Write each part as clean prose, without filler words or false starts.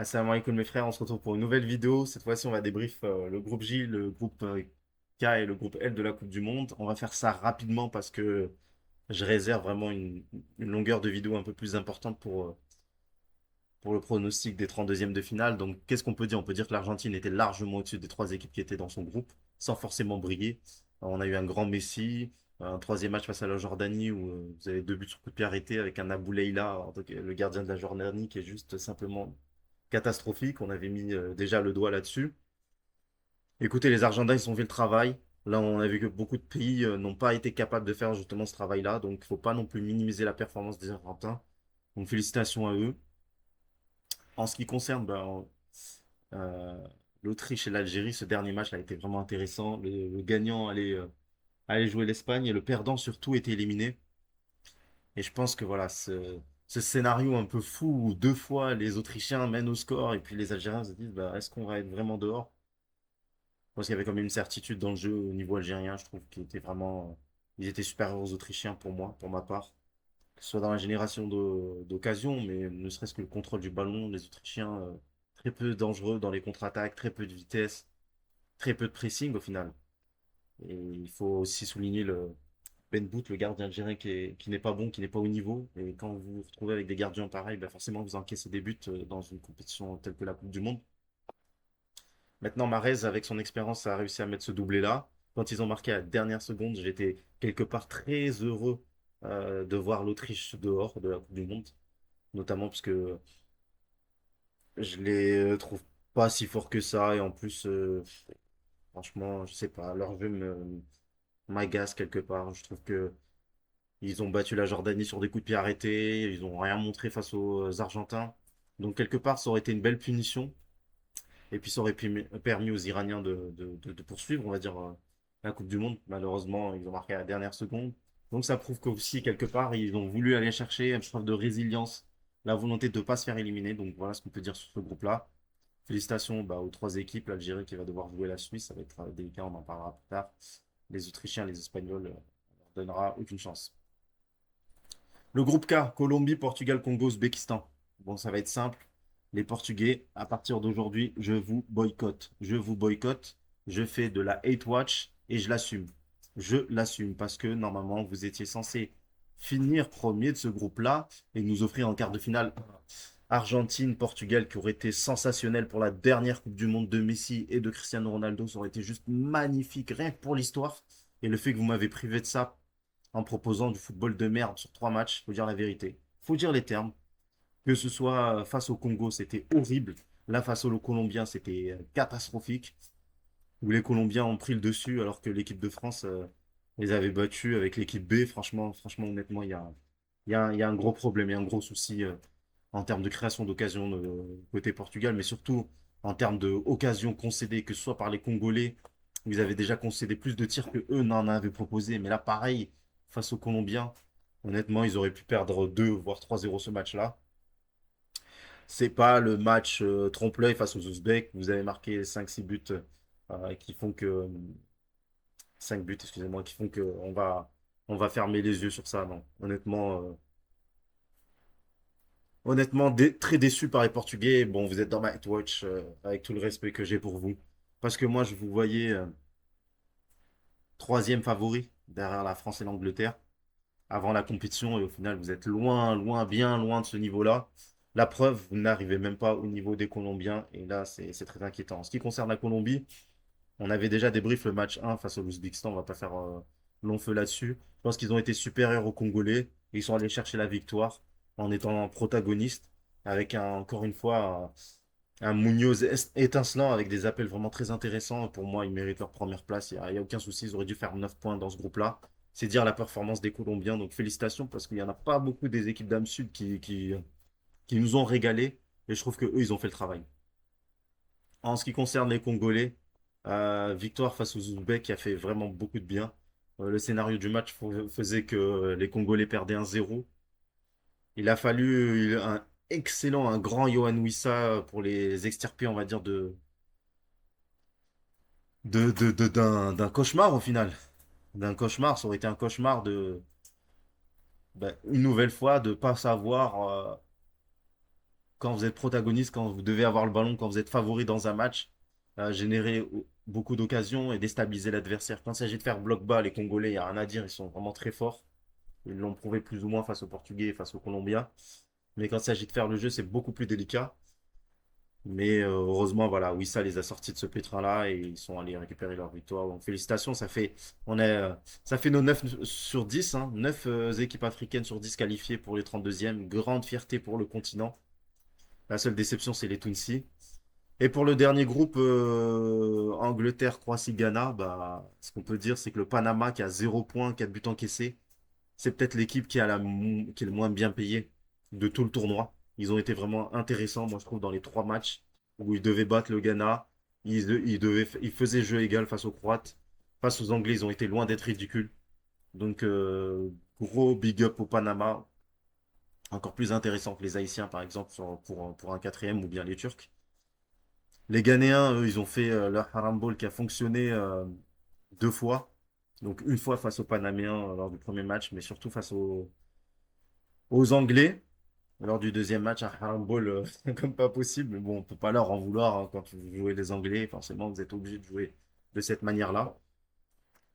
Assalamu alaikum mes frères, on se retrouve pour une nouvelle vidéo. Cette fois-ci, on va débrief le groupe J, le groupe K et le groupe L de la Coupe du Monde. On va faire ça rapidement parce que je réserve vraiment une longueur de vidéo un peu plus importante pour le pronostic des 32e de finale. Donc, qu'est-ce qu'on peut dire? On peut dire que l'Argentine était largement au-dessus des trois équipes qui étaient dans son groupe, sans forcément briller. On a eu un grand Messi, un troisième match face à la Jordanie où vous avez deux buts sur coup de pied arrêtés avec un Abou Leila, le gardien de la Jordanie, qui est juste simplement catastrophique. On avait mis déjà le doigt là-dessus. Écoutez, les Argentins, ils ont fait le travail. Là, on a vu que beaucoup de pays n'ont pas été capables de faire justement ce travail-là. Donc, il ne faut pas non plus minimiser la performance des Argentins. Donc, félicitations à eux. En ce qui concerne euh, l'Autriche et l'Algérie, ce dernier match a été vraiment intéressant. Le gagnant allait jouer l'Espagne et le perdant surtout était éliminé. Et je pense que voilà, ce scénario un peu fou où deux fois les Autrichiens mènent au score et puis les Algériens se disent bah, est-ce qu'on va être vraiment dehors? Parce qu'il y avait quand même une certitude dans le jeu au niveau algérien, je trouve qu'ils étaient vraiment. Ils étaient supérieurs aux Autrichiens pour moi, pour ma part. Que ce soit dans la génération d'occasion, mais ne serait-ce que le contrôle du ballon, les Autrichiens, très peu dangereux dans les contre-attaques, très peu de vitesse, très peu de pressing au final. Et il faut aussi souligner le Ben Boot, le gardien algérien qui n'est pas bon, qui n'est pas au niveau. Et quand vous vous retrouvez avec des gardiens pareils, ben forcément vous encaissez des buts dans une compétition telle que la Coupe du Monde. Maintenant, Marez, avec son expérience, a réussi à mettre ce doublé-là. Quand ils ont marqué à la dernière seconde, j'étais quelque part très heureux de voir l'Autriche dehors de la Coupe du Monde, notamment parce que je les trouve pas si forts que ça. Et en plus, franchement, je sais pas, leur jeu m'agace quelque part. Je trouve que ils ont battu la Jordanie sur des coups de pied arrêtés, ils ont rien montré face aux Argentins. Donc quelque part, ça aurait été une belle punition. Et puis ça aurait permis aux Iraniens de poursuivre, on va dire, la Coupe du Monde. Malheureusement, ils ont marqué à la dernière seconde. Donc ça prouve qu'aussi, quelque part, ils ont voulu aller chercher une preuve de résilience, la volonté de ne pas se faire éliminer. Donc voilà ce qu'on peut dire sur ce groupe-là. Félicitations bah, aux trois équipes. L'Algérie qui va devoir jouer la Suisse, ça va être délicat, on en parlera plus tard. Les Autrichiens, les Espagnols, on leur donnera aucune chance. Le groupe K, Colombie, Portugal, Congo, Ouzbékistan. Bon, ça va être simple. Les Portugais, à partir d'aujourd'hui, je vous boycotte. Je vous boycotte. Je fais de la hate watch et je l'assume. Je l'assume parce que normalement, vous étiez censé finir premier de ce groupe-là et nous offrir en quart de finale Argentine, Portugal qui aurait été sensationnel pour la dernière Coupe du Monde de Messi et de Cristiano Ronaldo. Ça aurait été juste magnifique, rien que pour l'histoire. Et le fait que vous m'avez privé de ça en proposant du football de merde sur trois matchs, faut dire la vérité. Faut dire les termes. Que ce soit face au Congo, c'était horrible. Là, face aux Colombiens, c'était catastrophique. Où les Colombiens ont pris le dessus alors que l'équipe de France les avait battus avec l'équipe B. Franchement, honnêtement, il y a un gros problème, il y a un gros souci en termes de création d'occasions côté Portugal, mais surtout en termes d'occasions concédées, que ce soit par les Congolais, où ils avaient déjà concédé plus de tirs que eux n'en avaient proposé. Mais là, pareil, face aux Colombiens, honnêtement, ils auraient pu perdre 2 voire 3-0 ce match-là. C'est pas le match trompe-l'œil face aux Ouzbeks. Vous avez marqué 5-6 buts qui font que 5 buts, excusez-moi, qui font que on va fermer les yeux sur ça. Non, honnêtement, très déçu par les Portugais. Bon, vous êtes dans ma watch avec tout le respect que j'ai pour vous. Parce que moi, je vous voyais troisième favori derrière la France et l'Angleterre avant la compétition. Et au final, vous êtes loin, loin, bien loin de ce niveau-là. La preuve, vous n'arrivez même pas au niveau des Colombiens. Et là, c'est très inquiétant. En ce qui concerne la Colombie, on avait déjà débrief le match 1 face au Ouzbékistan. On va pas faire long feu là-dessus. Je pense qu'ils ont été supérieurs aux Congolais. Ils sont allés chercher la victoire en étant protagonistes. Avec encore une fois un Munoz étincelant avec des appels vraiment très intéressants. Pour moi, ils méritent leur première place. Il y a aucun souci. Ils auraient dû faire 9 points dans ce groupe-là. C'est dire la performance des Colombiens. Donc félicitations parce qu'il n'y en a pas beaucoup des équipes d'âme sud qui nous ont régalé. Et je trouve que eux, ils ont fait le travail. En ce qui concerne les Congolais, victoire face aux Ouzbeks qui a fait vraiment beaucoup de bien. Le scénario du match faisait que les Congolais perdaient 1-0. Il a fallu un excellent, un grand Yohan Wissa pour les extirper, on va dire, d'un cauchemar au final. D'un cauchemar, ça aurait été un cauchemar une nouvelle fois, de pas savoir quand vous êtes protagoniste, quand vous devez avoir le ballon, quand vous êtes favori dans un match, générer beaucoup d'occasions et déstabiliser l'adversaire. Quand il s'agit de faire bloc bas, les Congolais, il n'y a rien à dire, ils sont vraiment très forts. Ils l'ont prouvé plus ou moins face aux Portugais et face aux Colombiens. Mais quand il s'agit de faire le jeu, c'est beaucoup plus délicat. Mais heureusement, voilà, Wissa les a sortis de ce pétrin-là et ils sont allés récupérer leur victoire. Donc félicitations, on est, ça fait nos 9 sur 10, hein, 9 équipes africaines sur 10 qualifiées pour les 32e. Grande fierté pour le continent. La seule déception, c'est les Tunsis. Et pour le dernier groupe, Angleterre, Croatie, Ghana, bah, ce qu'on peut dire, c'est que le Panama, qui a 0 points, 4 buts encaissés, c'est peut-être l'équipe qui est le moins bien payée de tout le tournoi. Ils ont été vraiment intéressants, moi je trouve, dans les 3 matchs où ils devaient battre le Ghana. Ils faisaient jeu égal face aux Croates. Face aux Anglais, ils ont été loin d'être ridicules. Donc, gros big up au Panama. Encore plus intéressant que les Haïtiens, par exemple, pour un quatrième ou bien les Turcs. Les Ghanéens, eux, ils ont fait leur Haram Ball qui a fonctionné 2 fois. Donc, une fois face aux Panaméens lors du premier match, mais surtout face aux Anglais. Lors du deuxième match, un handball comme pas possible. Mais bon, on peut pas leur en vouloir hein, quand vous jouez les Anglais. Forcément, vous êtes obligé de jouer de cette manière-là.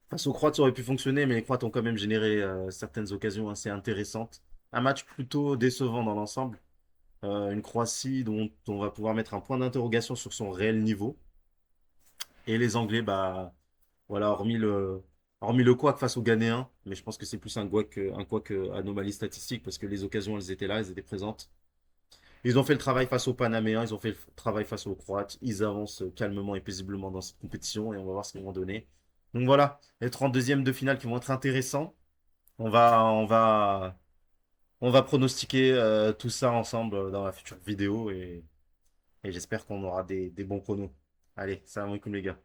Face aux Croates, ça aurait pu fonctionner, mais les Croates ont quand même généré certaines occasions assez intéressantes. Un match plutôt décevant dans l'ensemble. Une Croatie dont on va pouvoir mettre un point d'interrogation sur son réel niveau. Et les Anglais, bah voilà, hormis le couac face aux Ghanéens, mais je pense que c'est plus un couac anomalie statistique parce que les occasions, elles étaient là, elles étaient présentes. Ils ont fait le travail face aux Panaméens, ils ont fait le travail face aux Croates. Ils avancent calmement et paisiblement dans cette compétition et on va voir ce qu'ils vont donner. Donc voilà, les 32e de finale qui vont être intéressants. On va, on va, on va pronostiquer tout ça ensemble dans la future vidéo et j'espère qu'on aura des bons pronos. Allez, salam alaikum les gars.